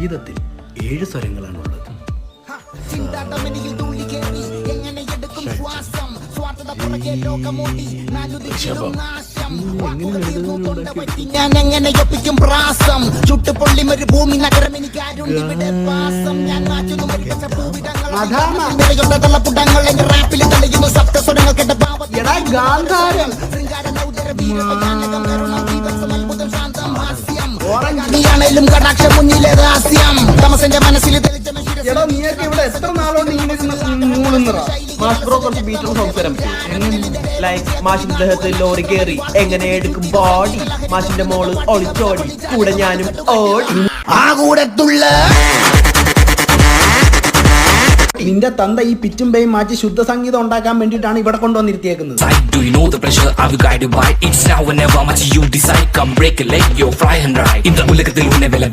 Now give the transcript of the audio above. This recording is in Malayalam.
സംഗീതത്തിൽ 7 സ്വരങ്ങളാണുള്ളത്. ഞാൻ എങ്ങനെ ഒപ്പിക്കും പ്രാസം ചുട്ടുപൊള്ളി ഒരു ഭൂമി നഗരം എനിക്കാരുണ്ടിവിടെ പാസം ഞാൻ മാറ്റുന്നുടങ്ങൾ എന്റെ റാപ്പിൽ തെളിയുന്നു സപ്തസ്വരങ്ങൾ കേട്ട നീയാണേലും കടാക്ഷ മുന്നിലെ രഹസ്യം തമസന്റെ മനസ്സിൽ മാഷിന്റെ ദേഹത്ത് ലോറി കേറി എങ്ങനെ എടുക്കും ബോഡി മാഷിന്റെ മോള് ഒളിച്ചോടി കൂടെ ഞാനും ഓടി ആ കൂടത്തുള്ള നിന്റെ തന്ത ഈ പിച്ചും പേയും മാറ്റി ശുദ്ധ സംഗീതം ഉണ്ടാക്കാൻ വേണ്ടിയിട്ടാണ് ഇവിടെ കൊണ്ടുവന്നിരുത്തിയേക്കുന്നത്. Do you know the pressure? Are you guided by? It's now or never. Much you decide. Come break a leg, you're fly and ride. In the ഉലകത്തിൽ ഉന്നെ വില